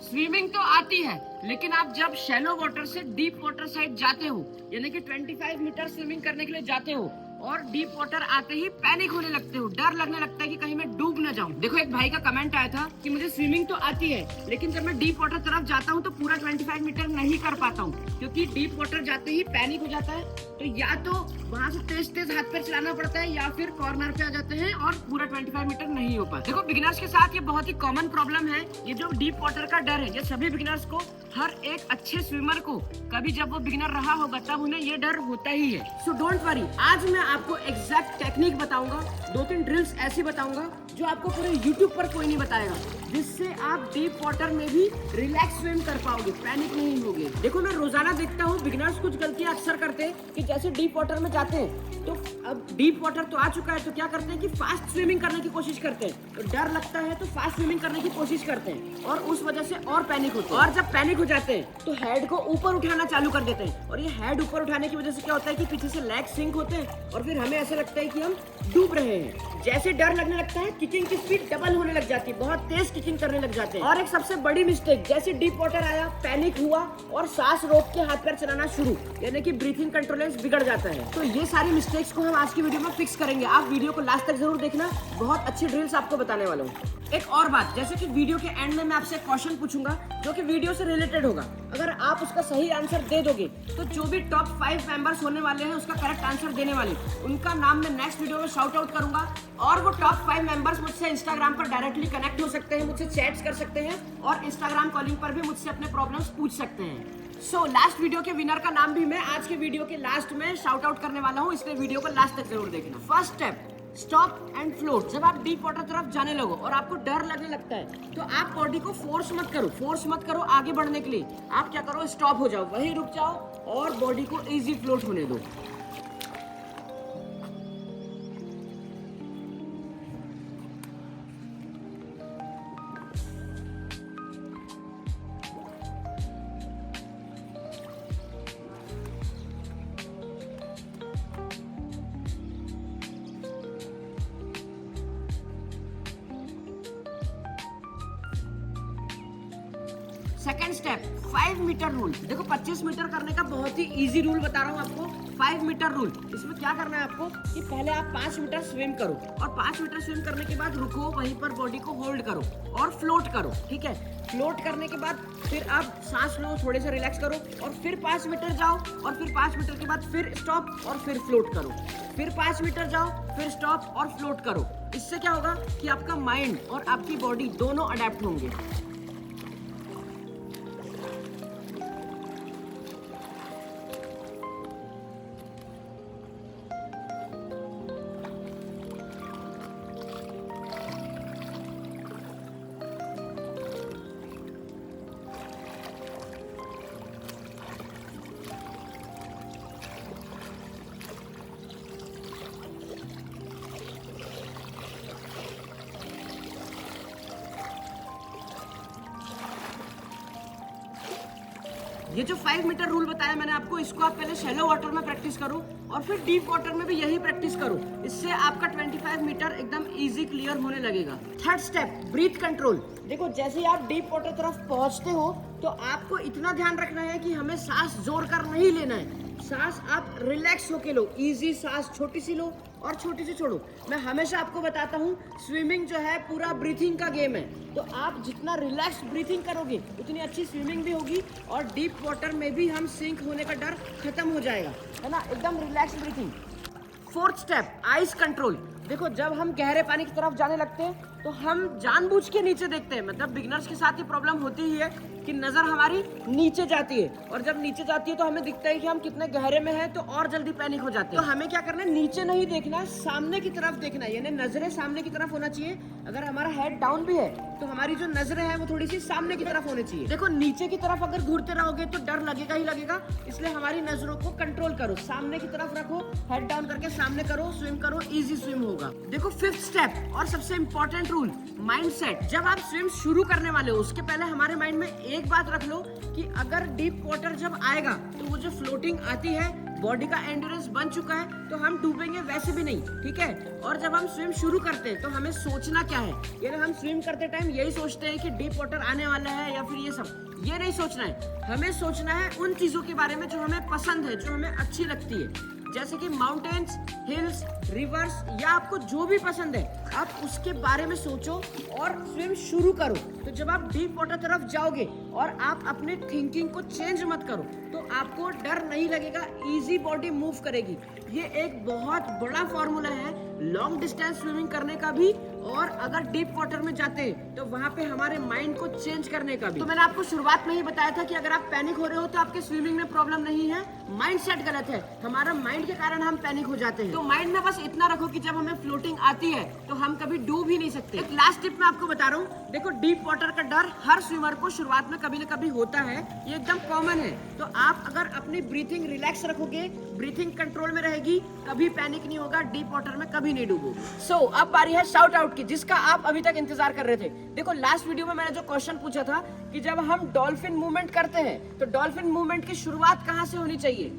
Swimming तो आती है, लेकिन आप जब शैलो वाटर से डीप वाटर साइड जाते हो, यानी कि 25 मीटर स्विमिंग करने के लिए जाते हो और डीप वाटर आते ही पैनिक होने लगते हो, डर लगने लगता है कि कहीं मैं डूब न जाऊं। देखो एक भाई का कमेंट आया था कि मुझे स्विमिंग तो आती है, लेकिन जब मैं डीप वाटर तरफ जाता हूं तो पूरा 25 मीटर नहीं कर पाता हूं, क्योंकि डीप वाटर जाते ही पैनिक हो जाता है। तो या तो वहां से तेज तेज हाथ पैर चलाना पड़ता है या फिर कॉर्नर पे आ जाते हैं और पूरा 25 मीटर नहीं हो पाता। देखो बिगिनर्स के साथ ये बहुत ही कॉमन प्रॉब्लम है, ये जो डीप वाटर का डर है, ये सभी बिगिनर्स को, हर एक अच्छे स्विमर को कभी जब वो बिगिनर रहा होगा तब उन्हें ये डर होता ही है। सो डोंट वरी, आज मैं आपको एग्जैक्ट टेक्निक बताऊंगा, 2-3 ड्रिल्स ऐसी बताऊंगा जो आपको पूरे यूट्यूब पर कोई नहीं बताएगा, जिससे आप डीप वाटर में भी रिलैक्स स्विम कर पाओगे, पैनिक नहीं होगे। देखो मैं रोजाना देखता हूँ बिगिनर्स कुछ गलतियां अक्सर करते हैं कि जैसे डीप वाटर में जाते हैं तो अब डीप वाटर तो आ चुका है तो क्या करते हैं कि फास्ट स्विमिंग करने की कोशिश करते हैं, तो डर लगता है तो फास्ट स्विमिंग करने की कोशिश करते हैं और उस वजह से और पैनिक होते हैं। और जब पैनिक हो जाते हैं तो हेड को ऊपर उठाना चालू कर देते हैं, और ये हेड ऊपर उठाने की वजह से क्या होता है कि पीछे से लेग सिंक होते हैं और फिर हमें ऐसा लगता है कि हम डूब रहे हैं। जैसे डर लगने लगता है किकिंग की स्पीड डबल होने लग जाती है, बहुत तेज किकिंग करने लग जाते हैं। और एक सबसे बड़ी मिस्टेक, जैसे डीप वाटर आया, पैनिक हुआ और सांस रोक के हाथ पैर चलाना शुरू, यानी कि ब्रीथिंग कंट्रोलेंस बिगड़ जाता है। तो ये सारी मिस्टेक्स को हम आज की वीडियो में फिक्स करेंगे। आप वीडियो को लास्ट तक जरूर देखना, बहुत अच्छी ड्रिल्स आपको बताने वाला हूँ। एक और बात, जैसे कि वीडियो के एंड में मैं आपसे क्वेश्चन पूछूंगा जो कि वीडियो से रिलेटेड होगा, अगर आप उसका सही आंसर दे दोगे तो जो भी टॉप 5 मेंबर्स होने वाले हैं उसका करेक्ट आंसर देने वाले, उनका नाम मैं नेक्स्ट वीडियो में शाउट आउट करूंगा। और वो टॉप 5 मेंबर्स मुझसे इंस्टाग्राम पर डायरेक्टली कनेक्ट हो सकते हैं, मुझसे चैट्स कर सकते हैं और इंस्टाग्राम कॉलिंग पर भी मुझसे अपने प्रॉब्लम्स पूछ सकते हैं। सो लास्ट वीडियो के विनर का नाम भी मैं आज के वीडियो के लास्ट में शाउट आउट करने वाला हूँ, इसलिए वीडियो को लास्ट तक जरूर देखना। First step, stop and float. जब आप डीप वाटर तरफ जाने लगो और आपको डर लगने लगता है तो आप बॉडी को फोर्स मत करो आगे बढ़ने के लिए। आप क्या करो, स्टॉप हो जाओ, वहीं रुक जाओ और बॉडी को इजी फ्लोट होने दो। Second step, 5 metre rule. देखो 25 मीटर करने का बहुत ही इजी रूल बता रहा हूँ आपको, 5 मीटर रूल। इसमें क्या करना है आपको कि पहले आप 5 मीटर स्विम करो और 5 मीटर स्विम करने के बाद रुको, वहीं पर बॉडी को होल्ड करो और फ्लोट करो, ठीक है। फ्लोट करने के बाद फिर आप सांस लो, थोड़े से रिलैक्स करो और फिर 5 मीटर जाओ और फिर 5 मीटर के बाद फिर स्टॉप और फिर फ्लोट करो, फिर 5 मीटर जाओ, फिर स्टॉप और फ्लोट करो। इससे क्या होगा कि आपका माइंड और आपकी बॉडी दोनों अडेप्ट होंगे। ये जो 5 मीटर रूल बताया मैंने आपको, इसको आप पहले शैलो वाटर में प्रैक्टिस करो और फिर डीप वाटर में भी यही प्रैक्टिस करो। इससे आपका 25 मीटर एकदम इजी क्लियर होने लगेगा। Third step, breath control. देखो जैसे ही आप डीप वाटर तरफ पहुंचते हो तो आपको इतना ध्यान रखना है कि हमें सांस जोर कर नहीं लेना है, सांस आप रिलैक्स होके लो, इजी सांस छोटी सी लो और छोटी सी छोड़ो। मैं हमेशा आपको बताता हूँ स्विमिंग जो है पूरा ब्रीथिंग का गेम है, तो आप जितना रिलैक्स ब्रीथिंग करोगे उतनी अच्छी स्विमिंग भी होगी और डीप वाटर में भी हम सिंक होने का डर खत्म हो जाएगा, है ना, एकदम relax breathing. Fourth step, eyes control. देखो जब हम गहरे पानी की तरफ जाने लगते हैं तो हम जानबूझ के नीचे देखते हैं, मतलब बिगिनर्स के साथ ये प्रॉब्लम होती ही है कि नजर हमारी नीचे जाती है और जब नीचे जाती है तो हमें दिखता है कि हम कितने गहरे में हैं, तो और जल्दी पैनिक हो जाते हैं। तो हमें क्या करना है, नीचे नहीं देखना, सामने की तरफ देखना है, यानी नजरें सामने की तरफ होना चाहिए। अगर हमारा हेड डाउन भी है तो हमारी जो नजरें हैं वो थोड़ी सी सामने की तरफ होनी चाहिए। देखो नीचे की तरफ अगर घूरते रहोगे तो डर लगेगा ही लगेगा, इसलिए हमारी नजरों को कंट्रोल करो, सामने की तरफ रखो, हेड डाउन करके सामने करो, स्विम करो, इजी स्विम होगा। देखो फिफ्थ स्टेप और सबसे इंपॉर्टेंट रूल, माइंडसेट। जब आप स्विम शुरू करने वाले हो उसके पहले हमारे माइंड में एक बात रख लो कि अगर डीप वाटर जब आएगा तो वो जो फ्लोटिंग आती है बॉडी का एंड्योरेंस बन चुका है तो हम डूबेंगे वैसे भी नहीं, ठीक है। और जब हम स्विम शुरू करते हैं तो हमें सोचना क्या है, यानी हम स्विम करते टाइम यही सोचते हैं कि डीप वाटर आने वाला है या फिर ये सब, ये नहीं सोचना है। हमें सोचना है उन चीजों के बारे में जो हमें पसंद है, जो हमें अच्छी लगती है, जैसे कि माउंटेन्स, हिल्स, रिवर्स या आपको जो भी पसंद है आप उसके बारे में सोचो और स्विम शुरू करो। तो जब आप डीप वाटर तरफ जाओगे और आप अपने थिंकिंग को चेंज मत करो तो आपको डर नहीं लगेगा, इजी बॉडी मूव करेगी। ये एक बहुत बड़ा फॉर्मूला है लॉन्ग डिस्टेंस स्विमिंग करने का भी, और अगर डीप वाटर में जाते हैं तो वहां पे हमारे माइंड को चेंज करने का भी। तो मैंने आपको शुरुआत में ही बताया था कि अगर आप पैनिक हो रहे हो तो आपके स्विमिंग में प्रॉब्लम नहीं है, माइंड सेट गलत है। हमारा माइंड के कारण हम पैनिक हो जाते हैं। तो माइंड में बस इतना रखो कि जब हमें फ्लोटिंग आती है तो हम कभी डूब ही नहीं सकते। एक लास्ट टिप मैं आपको बता रहा हूँ, देखो डीप वाटर का डर हर स्विमर को शुरुआत में कभी ना कभी होता है, ये एकदम कॉमन है। तो आप अगर अपनी ब्रीथिंग रिलैक्स रखोगे, ब्रीथिंग कंट्रोल में रहेगी, कभी पैनिक नहीं होगा, डीप वाटर में कभी नहीं डूबोगे। सो अब बारी है शाउट आउट की, जिसका आप अभी तक इंतजार कर रहे थे। देखो लास्ट वीडियो में मैंने जो क्वेश्चन पूछा था कि जब हम डॉल्फिन मूवमेंट करते हैं तो डॉल्फिन मूवमेंट की शुरुआत कहां से होनी चाहिए,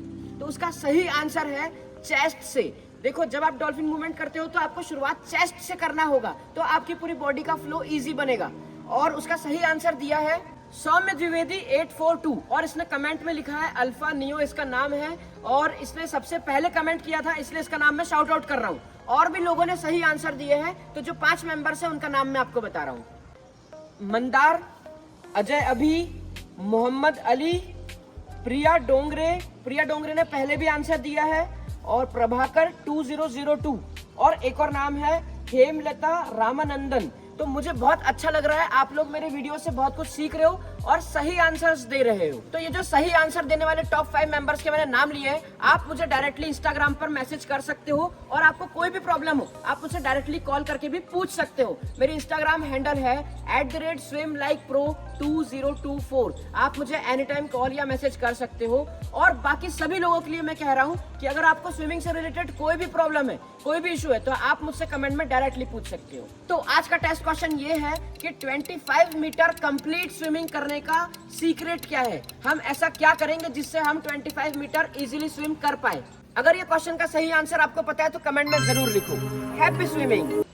तो उसका सही आंसर है चेस्ट से। देखो जब आप डॉल्फिन मूवमेंट करते हो तो आपको शुरुआत चेस्ट से करना होगा, तो आपकी पूरी बॉडी का फ्लो इजी बनेगा। और उसका सही आंसर दिया है सौम्य द्विवेदी 842, और इसने कमेंट में लिखा है अल्फा नियो इसका नाम है, और इसने सबसे पहले कमेंट किया था इसलिए इसका नाम मैं शाउट आउट कर रहा हूँ। और भी लोगों ने सही आंसर दिए हैं, तो जो 5 मेंबर्स हैं उनका नाम मैं आपको बता रहा हूँ। मंदार, अजय अभी, मोहम्मद अली, प्रिया डोंगरे ने पहले भी आंसर दिया है, और प्रभाकर 2002, और एक और नाम है हेमलता रामानंदन। तो मुझे बहुत अच्छा लग रहा है, आप लोग मेरे वीडियो से बहुत कुछ सीख रहे हो और सही आंसर्स दे रहे हो। तो ये जो सही आंसर देने वाले टॉप 5 मेंबर्स के मैंने नाम लिए हैं, आप मुझे डायरेक्टली इंस्टाग्राम पर मैसेज कर सकते हो, और आपको कोई भी प्रॉब्लम हो आप मुझे डायरेक्टली कॉल करके भी पूछ सकते हो। मेरी इंस्टाग्राम हैंडल है @swimlikepro2024। आप मुझे एनी टाइम कॉल या मैसेज कर सकते हो। और बाकी सभी लोगों के लिए मैं कह रहा हूँ कि अगर आपको स्विमिंग से रिलेटेड कोई भी प्रॉब्लम है, कोई भी इशू है, तो आप मुझसे कमेंट में डायरेक्टली पूछ सकते हो। तो आज का टेस्ट क्वेश्चन ये है कि 25 मीटर कंप्लीट स्विमिंग करने का सीक्रेट क्या है। हम ऐसा क्या करेंगे जिससे हम 25 मीटर इजीली स्विम कर पाए। अगर ये क्वेश्चन का सही आंसर आपको पता है तो कमेंट में जरूर लिखो। Happy swimming.